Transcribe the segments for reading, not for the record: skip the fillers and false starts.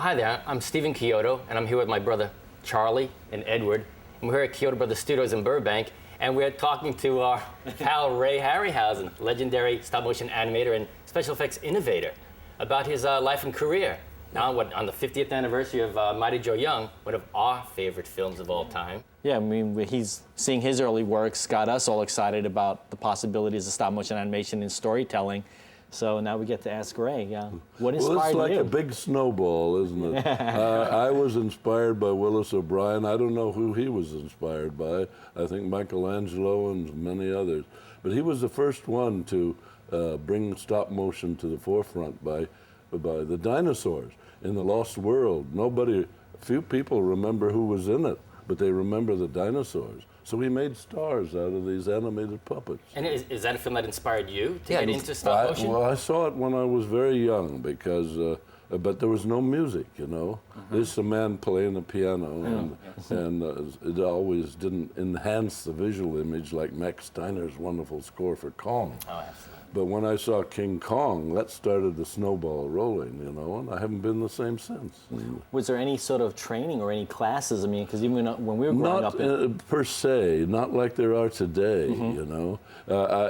Hi there, I'm Stephen Chiodo, and I'm here with my brother Charlie and Edward. And we're here at Chiodo Brothers Studios in Burbank, and we're talking to our pal Ray Harryhausen, legendary stop-motion animator and special effects innovator, about his life and career. Now, on the 50th anniversary of Mighty Joe Young, one of our favorite films of all time. Yeah, I mean, he's seeing his early works got us all excited about the possibilities of stop-motion animation and storytelling. So now we get to ask Ray, what inspired you? Well, it's like a big snowball, isn't it? I was inspired by Willis O'Brien. I don't know who he was inspired by. I think Michelangelo and many others. But he was the first one to bring stop motion to the forefront by the dinosaurs in the Lost World. Few people remember who was in it, but they remember the dinosaurs. So he made stars out of these animated puppets. And is that a film that inspired you to get into stop motion? Well, I saw it when I was very young because, but there was no music, you know. There's a man playing the piano, and it always didn't enhance the visual image like Max Steiner's wonderful score for Kong. Oh, absolutely. But when I saw King Kong, that started the snowball rolling, you know, and I haven't been the same since. Was there any sort of training or any classes? I mean, because even when we were growing up... Not per se, not like there are today, you know.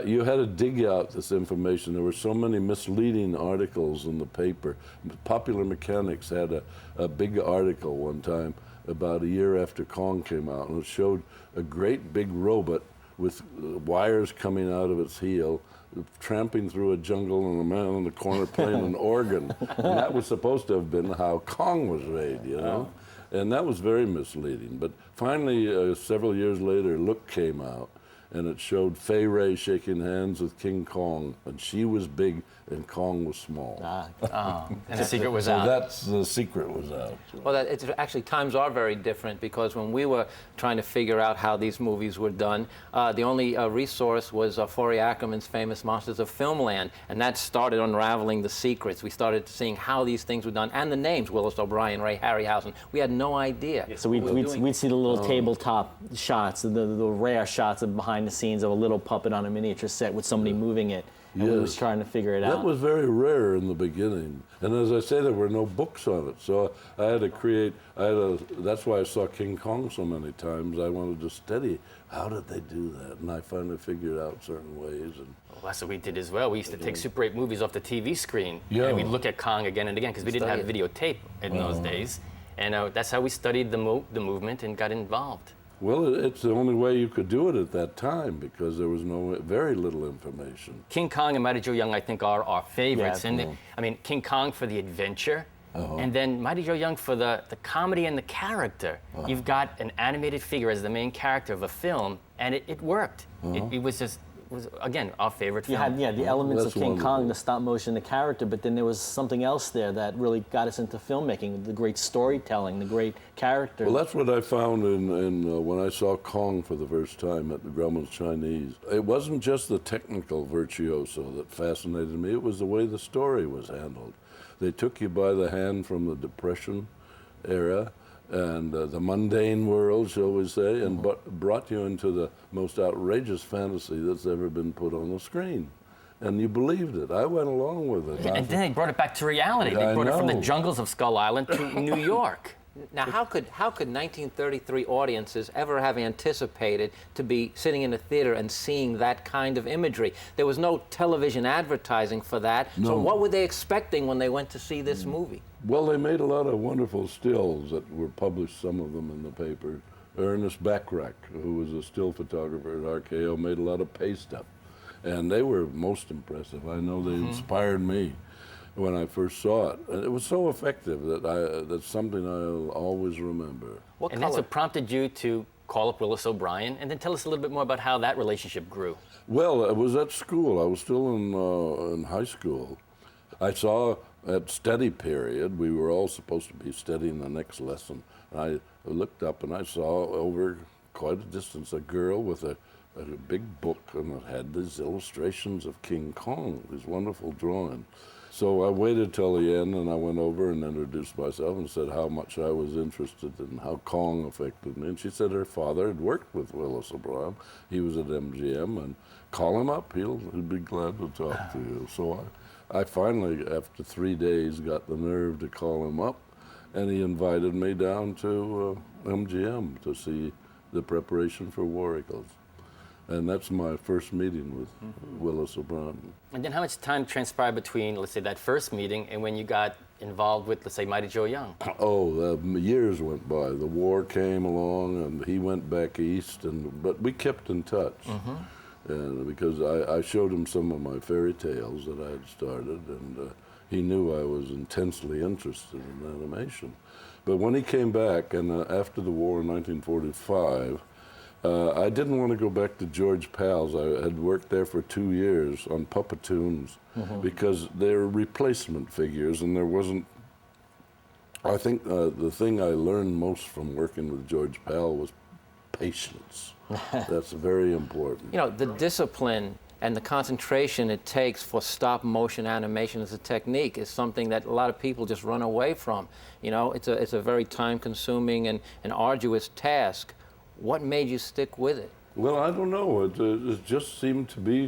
You had to dig out this information. There were so many misleading articles in the paper. Popular Mechanics had a big article one time about a year after Kong came out, and it showed a great big robot with wires coming out of its heel, tramping through a jungle, and a man in the corner playing an organ. And that was supposed to have been how Kong was made, you know? And that was very misleading. But finally, several years later, Look came out, and it showed Fay Wray shaking hands with King Kong, and she was big and Kong was small. And the secret was out. So that's the secret was out. Well, actually, times are very different, because when we were trying to figure out how these movies were done, the only resource was Forey Ackerman's famous Monsters of Filmland, and that started unraveling the secrets. We started seeing how these things were done, and the names, Willis O'Brien, Ray Harryhausen. We had no idea. So we'd see the little tabletop shots, the rare shots of behind the scenes of a little puppet on a miniature set with somebody moving it. And we was trying to figure it out. That was very rare in the beginning. And as I say, there were no books on it. So I had to create, that's why I saw King Kong so many times. I wanted to study, how did they do that? And I finally figured out certain ways. And Well, that's what we did as well. We used to take Super 8 movies off the TV screen, and we'd look at Kong again and again, because we didn't have videotape in those days. And that's how we studied the movement and got involved. Well, it's the only way you could do it at that time, because there was very little information. King Kong and Mighty Joe Young, I think, are our favorites. I mean, King Kong for the adventure, and then Mighty Joe Young for the comedy and the character. You've got an animated figure as the main character of a film, and it worked. It was again, our favorite film. You had the elements That's of King wonderful. Kong, the stop motion, the character, but then there was something else there that really got us into filmmaking, the great storytelling, the great character. Well, that's what I found when I saw Kong for the first time at the Grauman's Chinese. It wasn't just the technical virtuoso that fascinated me, it was the way the story was handled. They took you by the hand from the Depression era and the mundane world, shall we say, and brought you into the most outrageous fantasy that's ever been put on the screen. And you believed it. I went along with it. And then they brought it back to reality. They brought it from the jungles of Skull Island to New York. Now, how could 1933 audiences ever have anticipated to be sitting in a theater and seeing that kind of imagery? There was no television advertising for that. No. So what were they expecting when they went to see this movie? Well, they made a lot of wonderful stills that were published, some of them in the paper. Ernest Bachrach, who was a still photographer at RKO, made a lot of paste up. And they were most impressive. I know they inspired me when I first saw it. And it was so effective that that's something I'll always remember. And that's what prompted you to call up Willis O'Brien, and then tell us a little bit more about how that relationship grew. Well, it was at school. I was still in high school. I saw at study period, we were all supposed to be studying the next lesson. I looked up and I saw over quite a distance a girl with a big book, and it had these illustrations of King Kong, these wonderful drawings. So I waited till the end, and I went over and introduced myself and said how much I was interested in how Kong affected me. And she said her father had worked with Willis O'Brien. He was at MGM, and call him up. He'd be glad to talk to you. So I finally, after 3 days, got the nerve to call him up. and he invited me down to MGM to see the preparation for War Eagles. And that's my first meeting with Willis O'Brien. And then how much time transpired between, let's say, that first meeting and when you got involved with, let's say, Mighty Joe Young? Oh, years went by. The war came along, and he went back east, but we kept in touch. And because I showed him some of my fairy tales that I had started, and he knew I was intensely interested in animation. But when he came back, and after the war in 1945, I didn't want to go back to George Pal's. I had worked there for 2 years on Puppetoons because they're replacement figures, and there wasn't. I think the thing I learned most from working with George Pal was patience. That's very important. You know, the discipline and the concentration it takes for stop motion animation as a technique is something that a lot of people just run away from. You know, it's a very time consuming and arduous task. What made you stick with it? Well, I don't know. It just seemed to be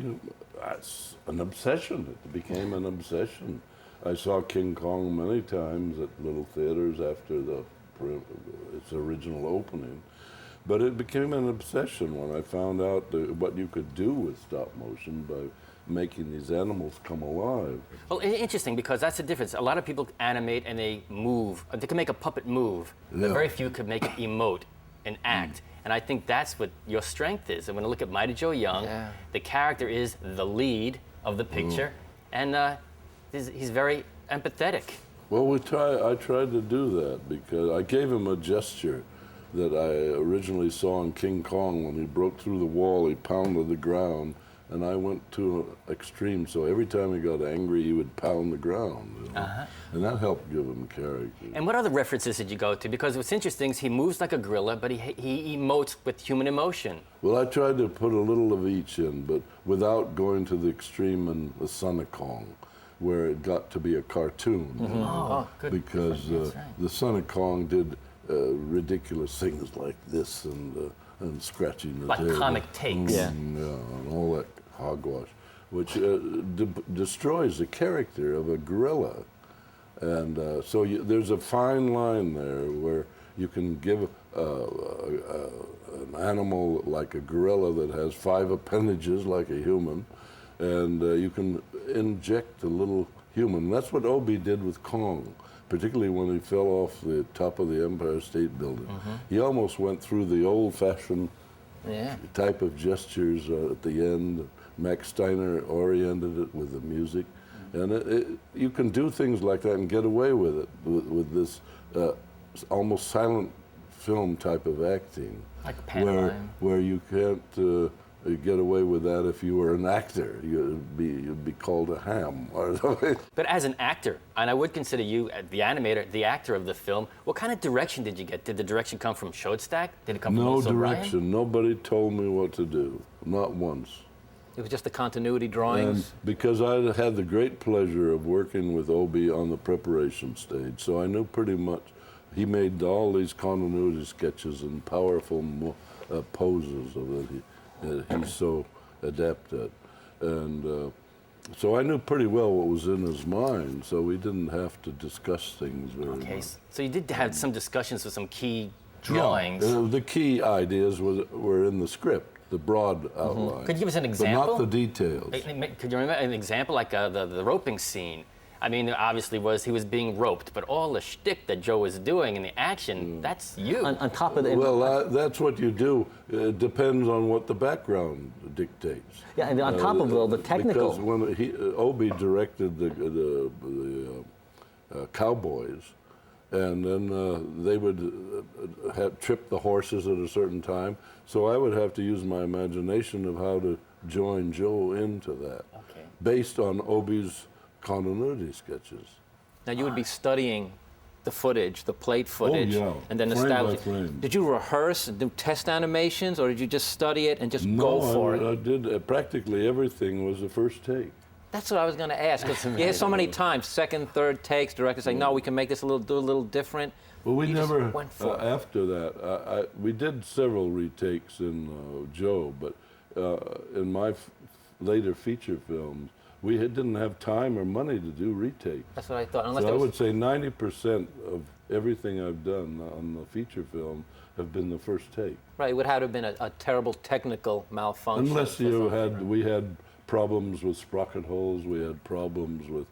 an obsession. It became an obsession. I saw King Kong many times at little theaters after its original opening. But it became an obsession when I found out what you could do with stop motion by making these animals come alive. Well, interesting, because that's the difference. A lot of people animate and they move. They can make a puppet move, but very few could make it emote and act. And I think that's what your strength is. And when I look at Mighty Joe Young, the character is the lead of the picture, and he's very empathetic. Well, I tried to do that because I gave him a gesture that I originally saw in King Kong. When he broke through the wall, he pounded the ground, and I went to an extreme. So every time he got angry, he would pound the ground. You know? And that helped give him character. And what other references did you go to? Because what's interesting is he moves like a gorilla, but he emotes with human emotion. Well, I tried to put a little of each in, but without going to the extreme in the Son of Kong, where it got to be a cartoon. You know? Good. Because the Son of Kong did ridiculous things like this and scratching the like tail. comic takes. And all that hogwash, which destroys the character of a gorilla. And so there's a fine line there where you can give an animal like a gorilla that has 5 appendages like a human, and you can inject a little human. That's what Obi did with Kong, particularly when he fell off the top of the Empire State Building. He almost went through the old-fashioned type of gestures at the end. Max Steiner oriented it with the music. And you can do things like that and get away with it, with this almost silent film type of acting. Like pantomime. Where you can't get away with that if you were an actor. You'd be called a ham or something. But as an actor, and I would consider you the animator, the actor of the film, what kind of direction did you get? Did the direction come from Showstack? Did it come from No Willis O'Brien? direction. Nobody told me what to do, not once. It was just the continuity drawings? And because I had the great pleasure of working with Obi on the preparation stage, so I knew pretty much. He made all these continuity sketches and powerful poses that he's so adept at. And so I knew pretty well what was in his mind, so we didn't have to discuss things very much. So you did have some discussions with some key drawings. The key ideas were in the script. The broad outline. Could you give us an example? But not the details. Could you remember an example, like the roping scene? I mean, obviously he was being roped, but all the shtick that Joe was doing in the action, that's you. On top of the... Well, that's what you do. It depends on what the background dictates. Yeah, and on top of all the technical... Because when Obi directed the cowboys, and then they would trip the horses at a certain time. So I would have to use my imagination of how to join Joe into that, based on Obi's continuity sketches. Now you would be studying the footage, the plate footage, and then frame establish. by frame. Did you rehearse and do test animations, or did you just study it and just go for it? I did. Practically everything was the first take. That's what I was going to ask. Because you hear so many times, second, third takes, directors say, "No, we can make this do a little different." Well, we never went for it. After that. We did several retakes in Joe, but in my later feature films, we didn't have time or money to do retakes. That's what I thought. Unless So there I was would say 90% of everything I've done on the feature film have been the first take. Right, it would have been a terrible technical malfunction. Unless we had problems with sprocket holes, we had problems with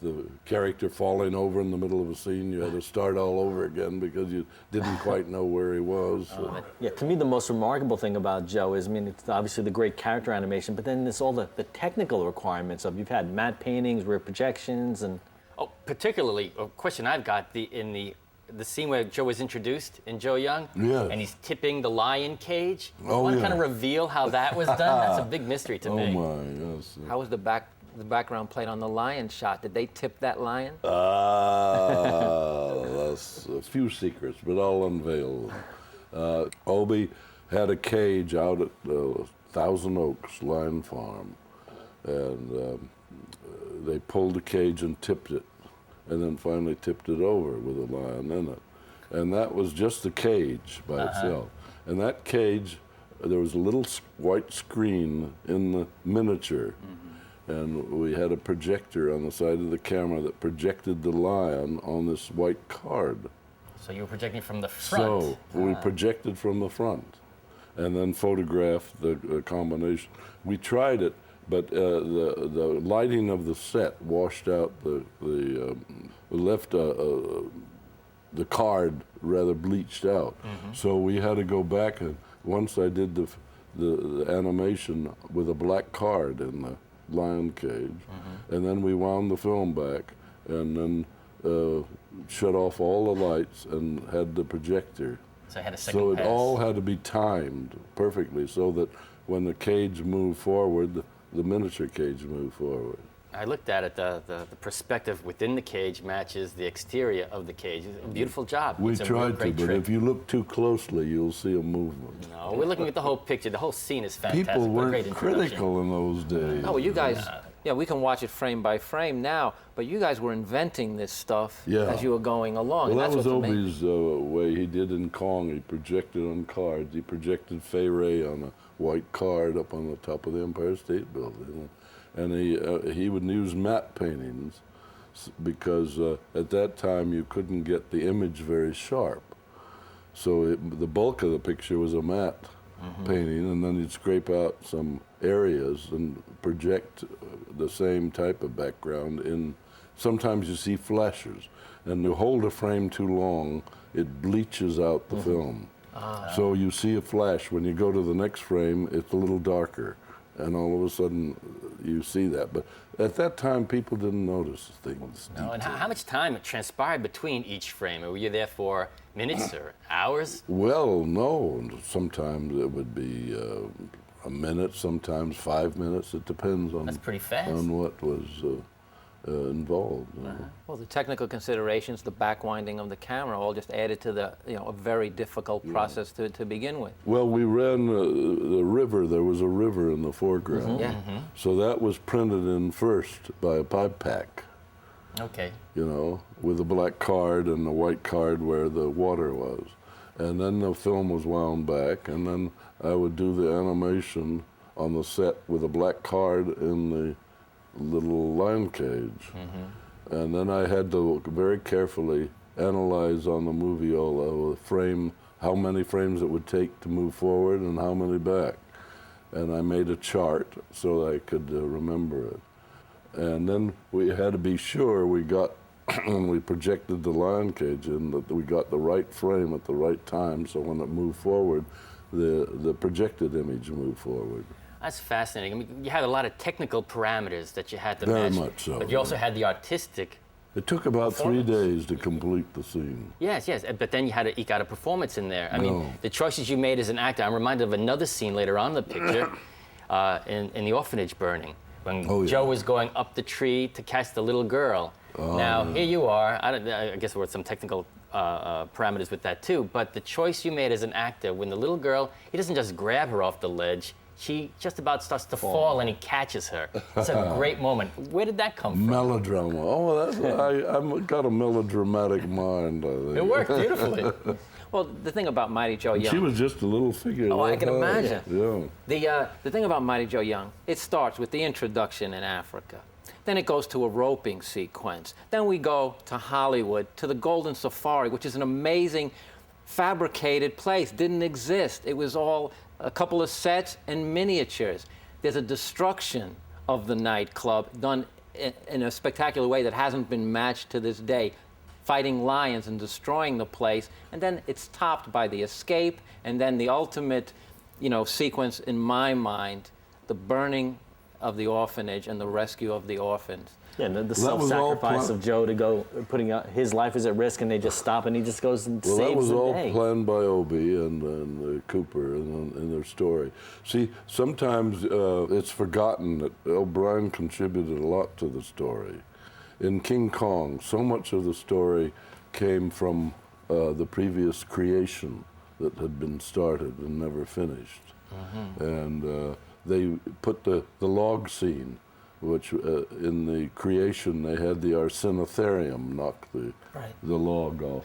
the character falling over in the middle of a scene. You had to start all over again because you didn't quite know where he was. So. Yeah, to me the most remarkable thing about Joe is, I mean, it's obviously the great character animation, but then there's all the technical requirements of, you've had matte paintings, rear projections, and... Oh, particularly, a question I've got, in the scene where Joe was introduced in Joe Young, Yes. and he's tipping the lion cage. Oh, Want to yeah. kind of reveal how that was done? That's a big mystery to me. Oh my, yes. How was the background plate on the lion shot? Did they tip that lion? That's a few secrets, but I'll unveil them. Obie had a cage out at Thousand Oaks Lion Farm, and they pulled the cage and tipped it, and then finally tipped it over with a lion in it. And that was just the cage by itself. And that cage, there was a little white screen in the miniature, and we had a projector on the side of the camera that projected the lion on this white card. So you were projecting from the front. So we projected from the front and then photographed the combination. We tried it, but the lighting of the set washed out left the card rather bleached out. So we had to go back, and once I did the animation with a black card in the lion cage, and then we wound the film back, and then shut off all the lights and had the projector. So I had a second So it pass. all had to be timed perfectly so that when the cage moved forward, the miniature cage moved forward. I looked at it, the perspective within the cage matches the exterior of the cage. It's a beautiful job. We It's a real tried to, great but trick. if you look too closely, you'll see a movement. No, we're looking at the whole picture. The whole scene is fantastic. People What a great weren't introduction. critical in those days. Oh, well, you guys, yeah, we can watch it frame by frame now, but you guys were inventing this stuff as you were going along. Well, and that that's was what's amazing. Obie's way he did in Kong. He projected on cards. He projected Fay Ray on a white card up on the top of the Empire State Building. And he would use matte paintings because at that time you couldn't get the image very sharp. So the bulk of the picture was a matte painting, and then you'd scrape out some areas and project the same type of background in. Sometimes you see flashes, and you hold a frame too long, it bleaches out the film. So you see a flash. When you go to the next frame, it's a little darker, and all of a sudden you see that. But at that time, people didn't notice things. No, and how much time transpired between each frame? Were you there for minutes or hours? Well, no. Sometimes it would be a minute, sometimes 5 minutes. It depends on That's pretty fast. on what was involved. You know. Well, the technical considerations, the backwinding of the camera, all just added to the, a very difficult process to begin with. Well, we ran the river. There was a river in the foreground. Yeah. So that was printed in first by a pipe pack, Okay. with a black card and a white card where the water was. And then the film was wound back, and then I would do the animation on the set with a black card in the little lion cage. And then I had to very carefully analyze on the moviola frame, how many frames it would take to move forward and how many back. And I made a chart so I could remember it. And then we had to be sure we got, when we projected the lion cage in, that we got the right frame at the right time, so when it moved forward, the projected image moved forward. That's fascinating. I mean, you had a lot of technical parameters that you had to Very match. much so, But you also had the artistic. It took about 3 Performance. days to complete the scene. Yes, yes. But then you had to eke out a performance in there. I No. mean, the choices you made as an actor. I'm reminded of another scene later on in the picture, in the orphanage burning, when Oh, yeah. Joe was going up the tree to catch the little girl. Now here you are. I guess there were some technical parameters with that too. But the choice you made as an actor, when the little girl, he doesn't just grab her off the ledge. She just about starts to fall, and he catches her. It's a great moment. Where did that come from? Melodrama. Oh, I've got a melodramatic mind, I think. It worked beautifully. Well, the thing about Mighty Joe Young. She was just a little figure. Oh, I that can high. imagine. Yeah. The thing about Mighty Joe Young, it starts with the introduction in Africa. Then it goes to a roping sequence. Then we go to Hollywood, to the Golden Safari, which is an amazing fabricated place. Didn't exist. It was all a couple of sets and miniatures. There's a destruction of the nightclub done in a spectacular way that hasn't been matched to this day, fighting lions and destroying the place. And then it's topped by the escape, and then the ultimate, sequence in my mind, the burning of the orphanage and the rescue of the orphans. Yeah, the self-sacrifice of Joe to go, putting his life is at risk, and they just stop, and he just goes and saves the day. Well, that was all planned by Obie and Cooper in their story. See, sometimes it's forgotten that O'Brien contributed a lot to the story. In King Kong, so much of the story came from the previous creation that had been started and never finished. Mm-hmm. And they put the log scene, which in the creation they had the Arsinotherium knock the log off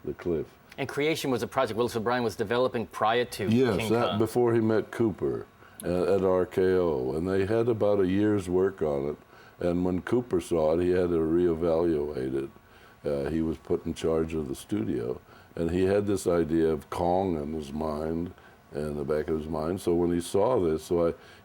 the cliff. And creation was a project Willis O'Brien was developing prior to King Kong. Yes, before he met Cooper at RKO. And they had about a year's work on it. And when Cooper saw it, he had to reevaluate it. He was put in charge of the studio. And he had this idea of Kong in his mind, in the back of his mind. So when he saw this,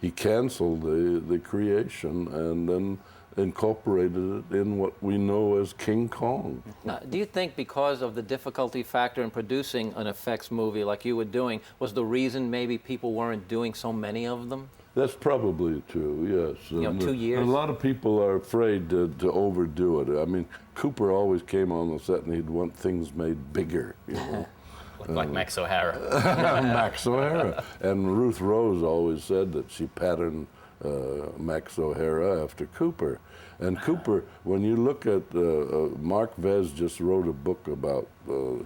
he canceled the creation and then incorporated it in what we know as King Kong. Now, do you think because of the difficulty factor in producing an effects movie like you were doing, was the reason maybe people weren't doing so many of them? That's probably true, yes. 2 years? And a lot of people are afraid to overdo it. I mean, Cooper always came on the set and he'd want things made bigger, Like Max O'Hara. Max O'Hara. And Ruth Rose always said that she patterned Max O'Hara after Cooper. And Cooper, when you look at, Mark Vez just wrote a book about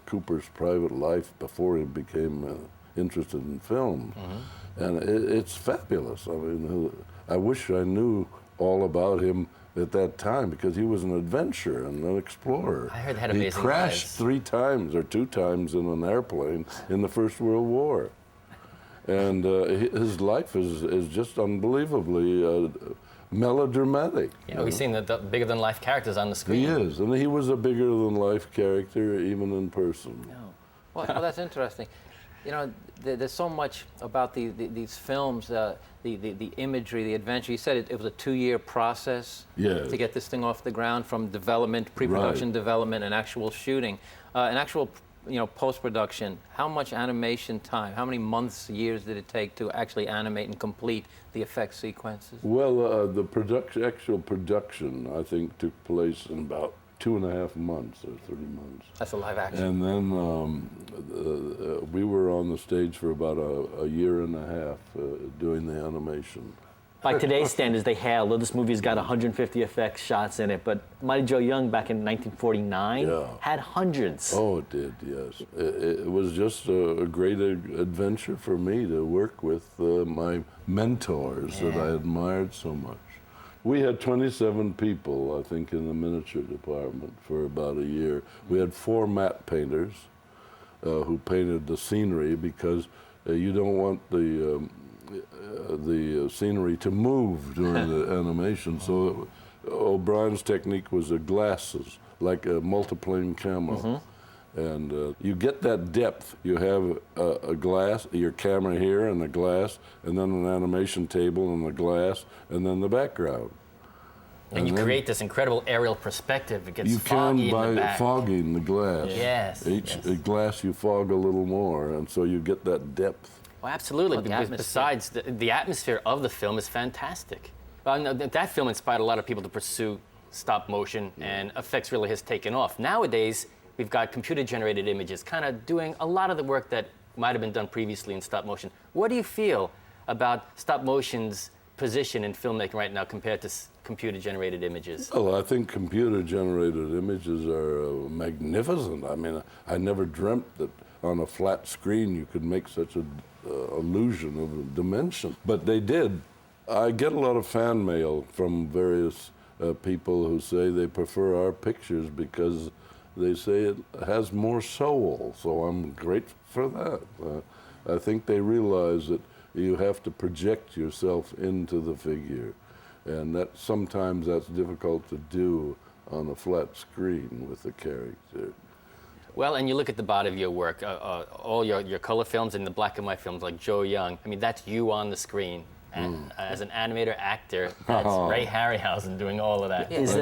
Cooper's private life before he became interested in film. Mm-hmm. And it's fabulous. I mean, I wish I knew all about him at that time, because he was an adventurer and an explorer. I heard that amazing. He crashed 3 times or 2 times in an airplane in the First World War. And his life is just unbelievably melodramatic. Yeah, we've seen the bigger-than-life characters on the screen. He is, and he was a bigger-than-life character even in person. Well, that's interesting. There's so much about these films, the imagery, the adventure. You said it was a 2-year process to get this thing off the ground, from development, pre-production development, and actual shooting. And actual, post-production. How much animation time, how many months, years did it take to actually animate and complete the effect sequences? Well, the actual production, I think, took place in about 2.5 months or 3 months. That's a live action. And then we were on the stage for about a year and a half doing the animation. By today's standards, they had, this movie's got 150 effects shots in it, but Mighty Joe Young back in 1949 had hundreds. Oh, it did, yes. It was just a great adventure for me to work with my mentors that I admired so much. We had 27 people, I think, in the miniature department for about a year. We had 4 matte painters who painted the scenery, because you don't want the scenery to move during the animation. So O'Brien's technique was glasses, like a multiplane camera. Mm-hmm. And you get that depth. You have a glass, your camera here, and a glass, and then an animation table and the glass, and then the background. And you create this incredible aerial perspective. It gets foggy in the back. You can by fogging the glass. Yes. Each glass you fog a little more, and so you get that depth. Well, absolutely. Because besides, the atmosphere of the film is fantastic. That film inspired a lot of people to pursue stop motion, and effects really has taken off. Nowadays, we've got computer-generated images kind of doing a lot of the work that might have been done previously in stop motion. What do you feel about stop motion's position in filmmaking right now compared to computer-generated images? Well, I think computer-generated images are magnificent. I mean, I never dreamt that on a flat screen you could make such an illusion of a dimension. But they did. I get a lot of fan mail from various people who say they prefer our pictures because they say it has more soul, so I'm grateful for that. I think they realize that you have to project yourself into the figure. And that sometimes that's difficult to do on a flat screen with a character. Well, and you look at the body of your work, all your color films and the black and white films like Joe Young. I mean, that's you on the screen. And as an animator, actor, that's Ray Harryhausen doing all of that. Is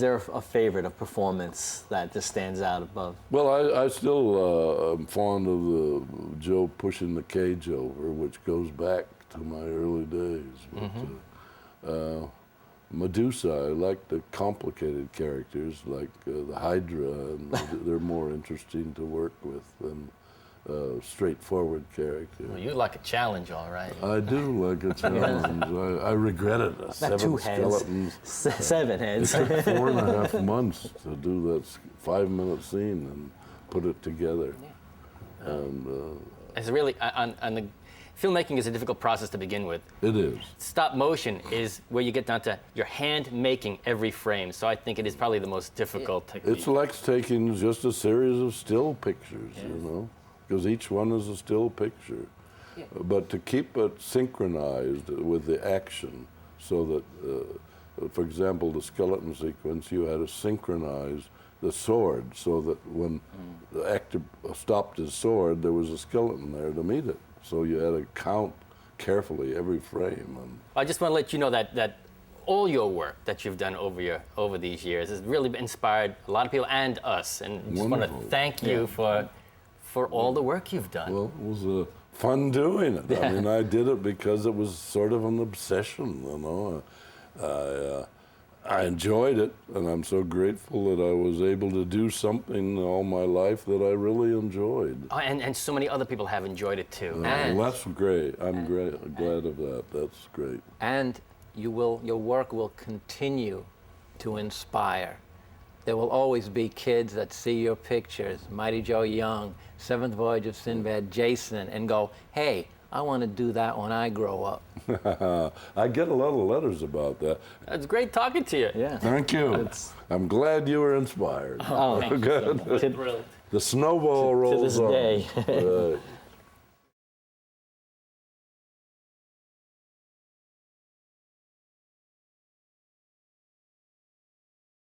there a favorite, a performance that just stands out above? Well, I still am fond of the Joe pushing the cage over, which goes back to my early days. But, Medusa, I like the complicated characters like the Hydra, and they're more interesting to work with than straightforward character. Well, you like a challenge, all right. I do like a challenge. I regret it. Two heads. Skeletons. 7 heads. It took 4.5 months to do that 5-minute scene and put it together. And It's really, on the filmmaking is a difficult process to begin with. it is. Stop motion is where you get down to your hand making every frame. So I think it is probably the most difficult technique. It's like taking just a series of still pictures, you know, because each one is a still picture. But to keep it synchronized with the action so that, for example, the skeleton sequence, you had to synchronize the sword so that when the actor stopped his sword, there was a skeleton there to meet it. So you had to count carefully every frame. And I just want to let you know that all your work that you've done over these years has really inspired a lot of people and us. And just want to thank you for all the work you've done. well, it was fun doing it. I mean, I did it because it was sort of an obsession, you know. I enjoyed it, and I'm so grateful that I was able to do something all my life that I really enjoyed. Oh, and so many other people have enjoyed it too. Well, that's great. I'm glad of that. That's great. And your work will continue to inspire. There will always be kids that see your pictures, Mighty Joe Young, Seventh Voyage of Sinbad, Jason, and go, hey, I want to do that when I grow up. I get a lot of letters about that. It's great talking to you. Yeah. Thank you. I'm glad you were inspired. Oh, Thank you so much. Good. Thrilled. The snowball rolls this on. day. Right.